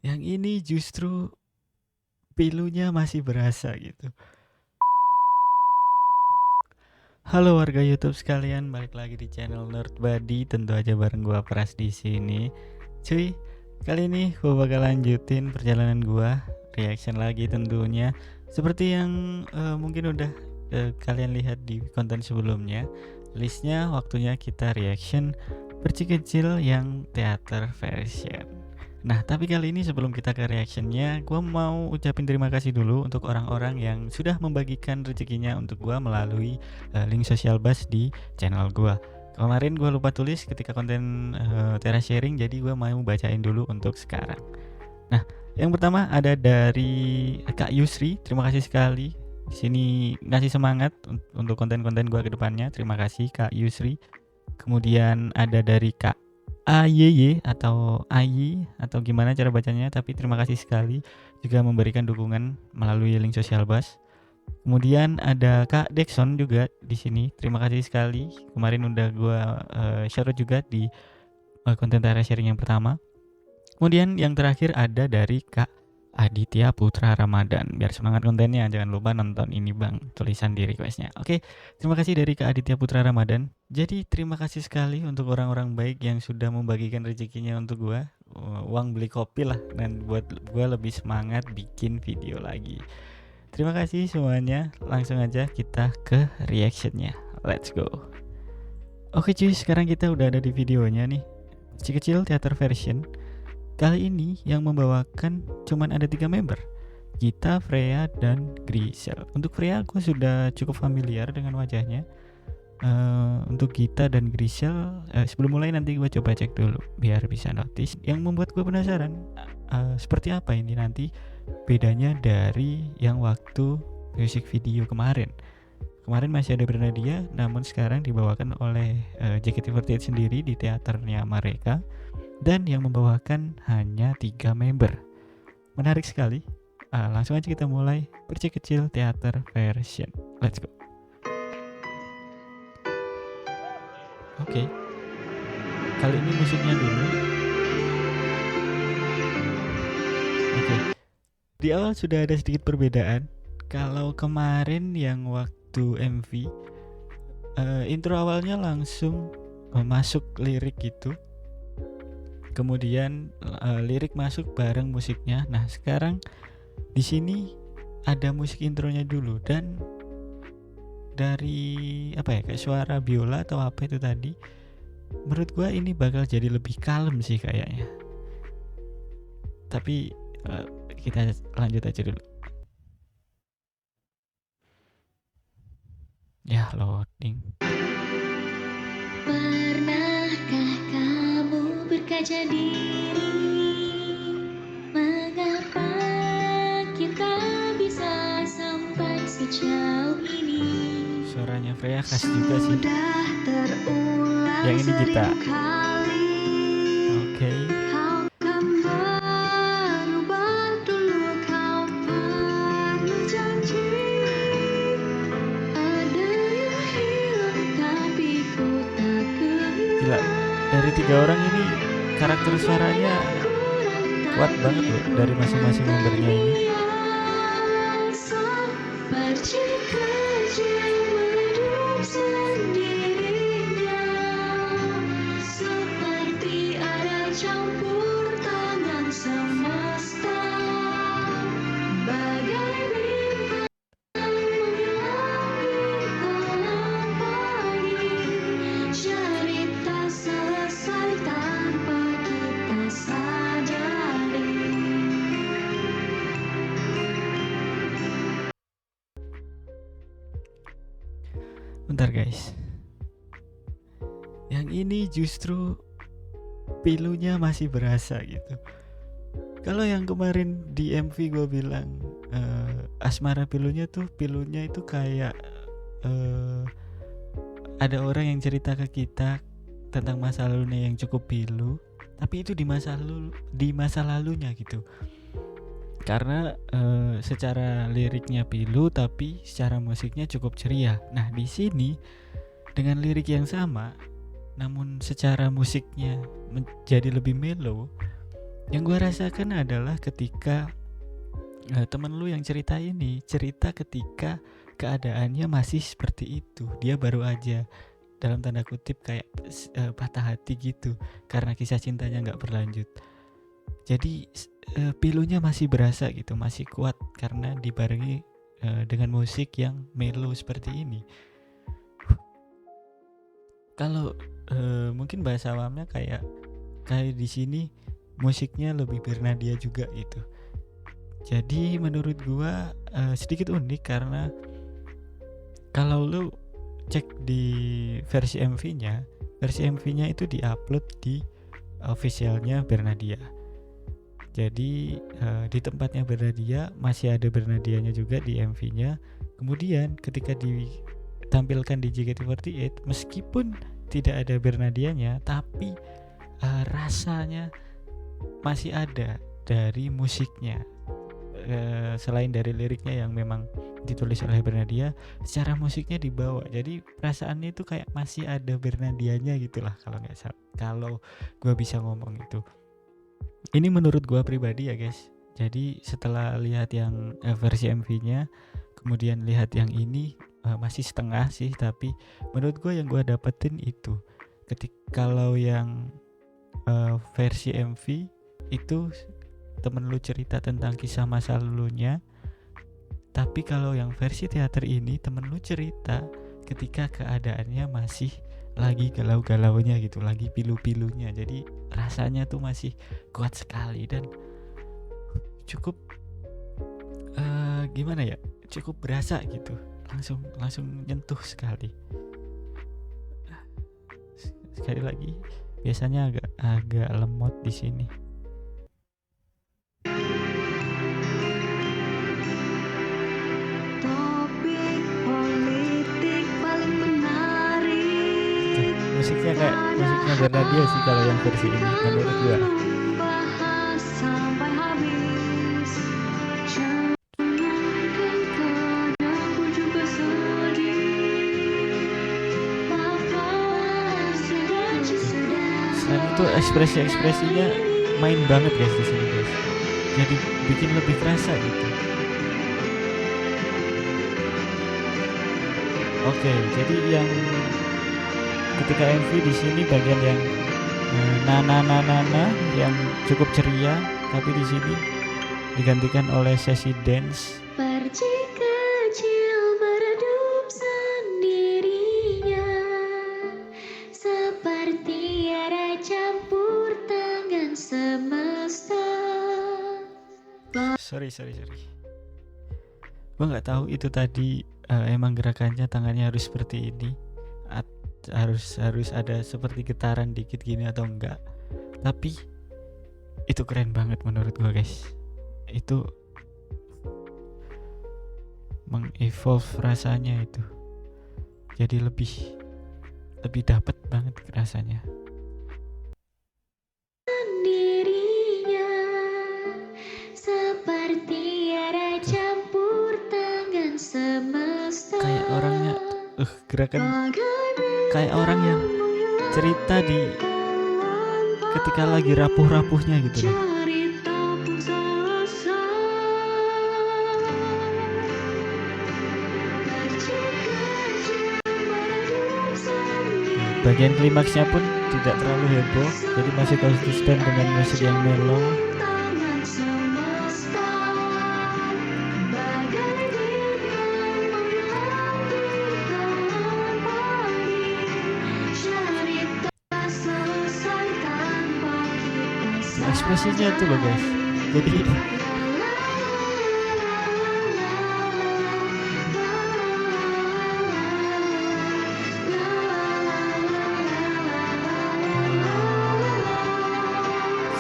Yang ini justru pilunya masih berasa gitu. Halo warga YouTube sekalian, balik lagi di channel Nerd Body, tentu aja bareng gua Pras di sini. Cuy, kali ini gua bakal lanjutin perjalanan gua, reaction lagi tentunya. Seperti yang mungkin udah kalian lihat di konten sebelumnya, listnya waktunya kita reaction Perci Kecil yang theater version. Nah, tapi kali ini sebelum kita ke reactionnya, gue mau ucapin terima kasih dulu untuk orang-orang yang sudah membagikan rezekinya untuk gue melalui link social bus di channel gue. Kemarin gue lupa tulis ketika konten Tera sharing, jadi gue mau bacain dulu untuk sekarang. Nah, yang pertama ada dari Kak Yusri, terima kasih sekali. Di sini ngasih semangat untuk konten-konten gue ke depannya. Terima kasih Kak Yusri. Kemudian ada dari Kak AYY atau AYI atau gimana cara bacanya, tapi terima kasih sekali juga memberikan dukungan melalui link social bus. Kemudian ada Kak Dexon juga di sini. Terima kasih sekali. Kemarin udah gua share juga di konten Tara sharing yang pertama. Kemudian yang terakhir ada dari Kak Aditya Putra Ramadan. Biar semangat kontennya, jangan lupa nonton ini bang, tulisan di requestnya. Oke, terima kasih dari Kak Aditya Putra Ramadan. Jadi terima kasih sekali untuk orang-orang baik yang sudah membagikan rezekinya untuk gua, uang beli kopi lah, dan buat gua lebih semangat bikin video lagi. Terima kasih semuanya. Langsung aja kita ke reactionnya. Let's go. Oke cuy, sekarang kita udah ada di videonya nih. Kecil Theater Version. Kali ini yang membawakan cuman ada 3 member, Gita, Freya, dan Grisel. Untuk Freya aku sudah cukup familiar dengan wajahnya. Untuk Gita dan Grisel, sebelum mulai nanti gue coba cek dulu biar bisa notice. Yang membuat gue penasaran seperti apa ini nanti bedanya dari yang waktu music video kemarin. Kemarin masih ada Bernadia, namun sekarang dibawakan oleh JKT48 sendiri di teaternya mereka. Dan yang membawakan hanya 3 member. Menarik sekali. Langsung aja kita mulai Perci Kecil Theater Version. Let's go. Oke. Kali ini musiknya dulu. Oke. Di awal sudah ada sedikit perbedaan. Kalau kemarin yang waktu MV, intro awalnya langsung masuk lirik gitu. Kemudian lirik masuk bareng musiknya. Nah, sekarang di sini ada musik intronya dulu dan dari apa ya, kayak suara biola atau apa itu tadi. Menurut gua ini bakal jadi lebih kalem sih kayaknya. Tapi kita lanjut aja dulu. Ya, loading. Pernahkah kamu berkaca diri? Mengapa kita bisa sampai sejauh ini? Suaranya Freya khas juga sih. Sudah terulang Yang ini Gita. kali. Oke. Kau kan berubah, dulu kau pernah janji. Ada yang hilang tapi ku tak kehilangan. Gila, dari 3 orang ini karakter suaranya kuat banget loh dari masing-masing membernya ini. Perci kecil hidup sendirinya, seperti ada campur tangan semesta, bagai bintang menghilang di malam pagi. Cerita selesai tanpa kita sadari. Bentar guys. Yang ini justru pilunya masih berasa gitu. Kalau yang kemarin di MV gue bilang asmara pilunya itu kayak ada orang yang cerita ke kita tentang masa lalunya yang cukup pilu, tapi itu di masa lalunya gitu. Karena secara liriknya pilu tapi secara musiknya cukup ceria. Nah, di sini dengan lirik yang sama namun secara musiknya menjadi lebih mellow, Yang gue rasakan adalah ketika temen lu yang cerita ini cerita ketika keadaannya masih seperti itu, dia baru aja dalam tanda kutip kayak patah hati gitu karena kisah cintanya nggak berlanjut. Jadi pilunya masih berasa gitu, masih kuat karena dibarengi dengan musik yang mellow seperti ini. Kalau mungkin bahasa awamnya kayak di sini musiknya lebih bernadia juga gitu. Jadi menurut gua sedikit unik karena kalau lu cek di versi MV-nya itu diupload di officialnya Bernadia. Jadi di tempatnya Bernadia masih ada Bernadianya juga di MV-nya. Kemudian ketika ditampilkan di JKT48 meskipun tidak ada Bernadianya, tapi rasanya masih ada dari musiknya. Selain dari liriknya yang memang ditulis oleh Bernadia, secara musiknya dibawa. Jadi perasaannya itu kayak masih ada Bernadianya gitulah kalau nggak salah. Kalau gue bisa ngomong itu. Ini menurut gue pribadi ya guys. Jadi setelah lihat yang versi MV-nya, kemudian lihat yang ini masih setengah sih, tapi menurut gue yang gue dapetin itu kalau yang versi MV itu temen lu cerita tentang kisah masa lalunya, tapi kalau yang versi teater ini temen lu cerita ketika keadaannya masih lagi galau-galaunya gitu, lagi pilu-pilunya. Jadi rasanya tuh masih kuat sekali dan cukup gimana ya, cukup berasa gitu, langsung nyentuh sekali. Sekali lagi biasanya agak lemot di sini. Topik politik paling menarik. Musiknya kayak musiknya Bernadia sih kalau yang versi ini menurut gua. Bahas sampai habis. Jangankan kadangku juga sedih. Maafkan sudah. Selain itu ekspresinya main banget guys di sini guys. Jadi bikin lebih kerasa gitu. Oke, jadi yang ketika MV di sini bagian yang na yang cukup ceria, tapi di sini digantikan oleh sesi dance. Perci kecil beredup sendirinya, seperti ada campur tangan semesta. Sorry. Gua nggak tahu itu tadi emang gerakannya tangannya harus seperti ini, harus ada seperti getaran dikit gini atau enggak. Tapi itu keren banget menurut gua guys. Itu mengevolve rasanya itu. Jadi lebih dapet banget rasanya. Dirinya seperti ada campur tangan semesta. Kayak orangnya gerakan kayak orang yang cerita di ketika lagi rapuh-rapuhnya gitu loh. Cerita pun selesai. Perci kecil beredup sendirinya. Bagian klimaksnya pun tidak terlalu heboh, jadi masih konsisten dengan musik yang mellow. Tangan semesta, bagai bintang menghampirkan pagi. Cerita selesai tanpa kita Ekspresinya tuh loh guys. Jadi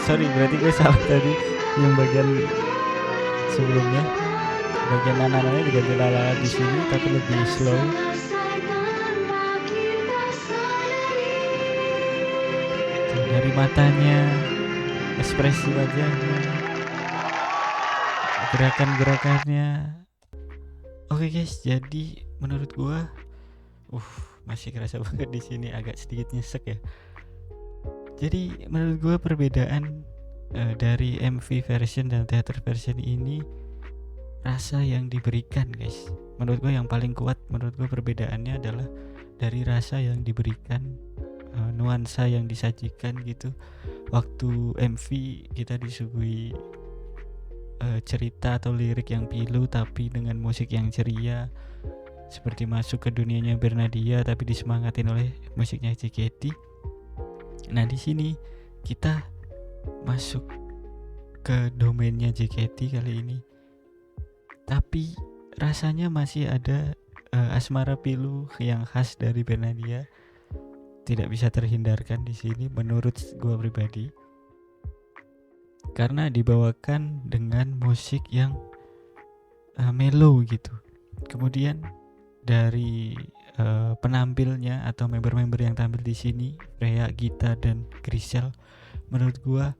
sorry berarti gue salah tadi yang bagian sebelumnya. Bagian nananya diganti lala di sini tapi lebih slow. Tuh, dari matanya, ekspresi wajahnya, gerakan-gerakannya. Oke guys, jadi menurut gua masih kerasa banget di sini, agak sedikit nyesek ya. Jadi menurut gua perbedaan dari MV version dan theater version ini rasa yang diberikan guys. Menurut gue yang paling kuat, menurut gue perbedaannya adalah dari rasa yang diberikan, nuansa yang disajikan gitu. Waktu MV kita disuguhi cerita atau lirik yang pilu tapi dengan musik yang ceria, seperti masuk ke dunianya Bernadia tapi disemangatin oleh musiknya JKT. Nah di sini kita masuk ke domainnya JKT kali ini, tapi rasanya masih ada asmara pilu yang khas dari Bernadia, tidak bisa terhindarkan di sini menurut gue pribadi, karena dibawakan dengan musik yang mellow gitu. Kemudian dari penampilnya atau member-member yang tampil di sini, Freya, Gita, dan Grisel, menurut gua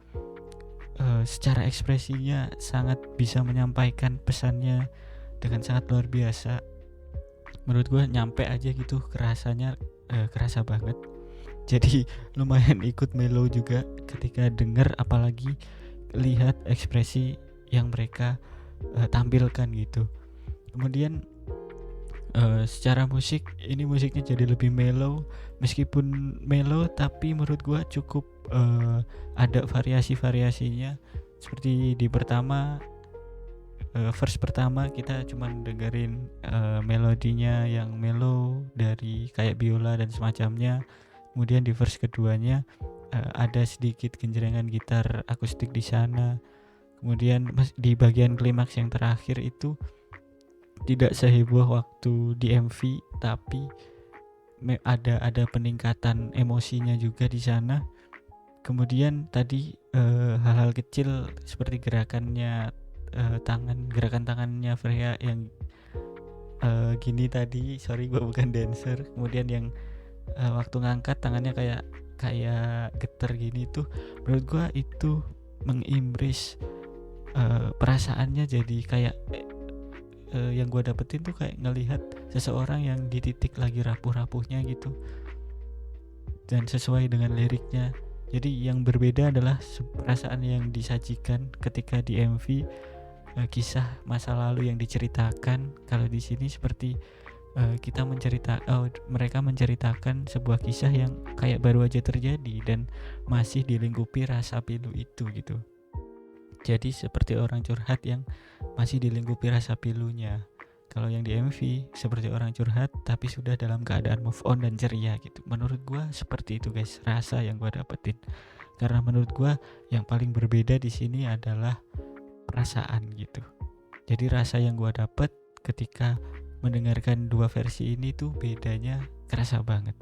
secara ekspresinya sangat bisa menyampaikan pesannya dengan sangat luar biasa. Menurut gua nyampe aja gitu, kerasanya kerasa banget. Jadi lumayan ikut mellow juga ketika denger, apalagi lihat ekspresi yang mereka tampilkan gitu. Kemudian secara musik, ini musiknya jadi lebih mellow. Meskipun mellow tapi menurut gua cukup ada variasi-variasinya. Seperti di pertama, verse pertama kita cuman dengerin melodinya yang mellow dari kayak biola dan semacamnya. Kemudian di verse keduanya ada sedikit genjrengan gitar akustik di sana. Kemudian di bagian klimaks yang terakhir itu tidak seheboh waktu di MV, tapi ada peningkatan emosinya juga di sana. Kemudian tadi hal-hal kecil seperti gerakan tangannya Freya yang gini tadi, sorry gue bukan dancer. Kemudian yang waktu ngangkat tangannya kayak getar gini tuh, menurut gue itu mengimbris perasaannya. Jadi kayak yang gue dapetin tuh kayak ngelihat seseorang yang di titik lagi rapuh-rapuhnya gitu, dan sesuai dengan liriknya. Jadi yang berbeda adalah perasaan yang disajikan ketika di MV, kisah masa lalu yang diceritakan. Kalau di sini seperti mereka menceritakan sebuah kisah yang kayak baru aja terjadi dan masih dilingkupi rasa pilu itu gitu. Jadi seperti orang curhat yang masih dilingkupi rasa pilunya. Kalau yang di MV seperti orang curhat tapi sudah dalam keadaan move on dan ceria gitu. Menurut gue seperti itu guys, rasa yang gue dapetin. Karena menurut gue yang paling berbeda di sini adalah perasaan gitu. Jadi rasa yang gue dapet ketika mendengarkan dua versi ini tuh bedanya kerasa banget.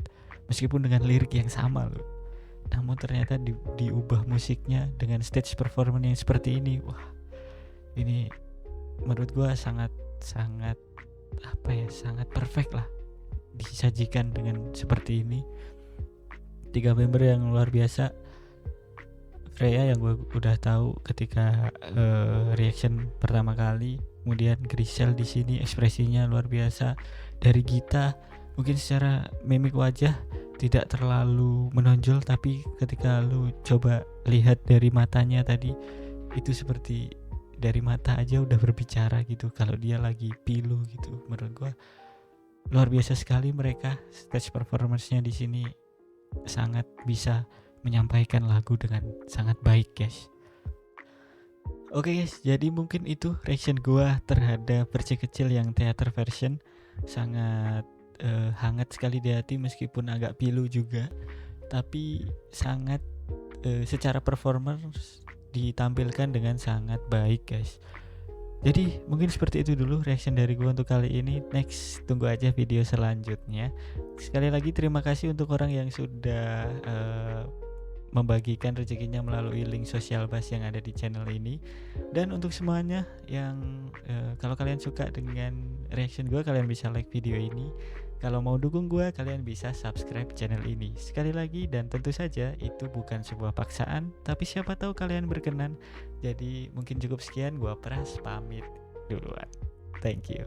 Meskipun dengan lirik yang sama loh, namun ternyata diubah musiknya dengan stage performance yang seperti ini. Wah, ini menurut gue sangat perfect lah disajikan dengan seperti ini. 3 member yang luar biasa. Freya yang gue udah tahu ketika reaction pertama kali. Kemudian Grisel di sini ekspresinya luar biasa. Dari Gita mungkin secara mimik wajah tidak terlalu menonjol, tapi ketika lu coba lihat dari matanya tadi, itu seperti dari mata aja udah berbicara gitu kalau dia lagi pilu gitu. Menurut gua luar biasa sekali mereka. Stage performance-nya di sini sangat bisa menyampaikan lagu dengan sangat baik guys. Oke guys, jadi mungkin itu reaction gua terhadap versi kecil yang theater version. Sangat hangat sekali di hati meskipun agak pilu juga, tapi sangat secara performance ditampilkan dengan sangat baik guys. Jadi mungkin seperti itu dulu reaction dari gue untuk kali ini. Next tunggu aja video selanjutnya. Sekali lagi terima kasih untuk orang yang sudah membagikan rezekinya melalui link sosial bus yang ada di channel ini. Dan untuk semuanya yang kalau kalian suka dengan reaction gue, kalian bisa like video ini. Kalau mau dukung gue, kalian bisa subscribe channel ini. Sekali lagi, dan tentu saja itu bukan sebuah paksaan, tapi siapa tahu kalian berkenan. Jadi mungkin cukup sekian, gue Pras pamit duluan. Thank you.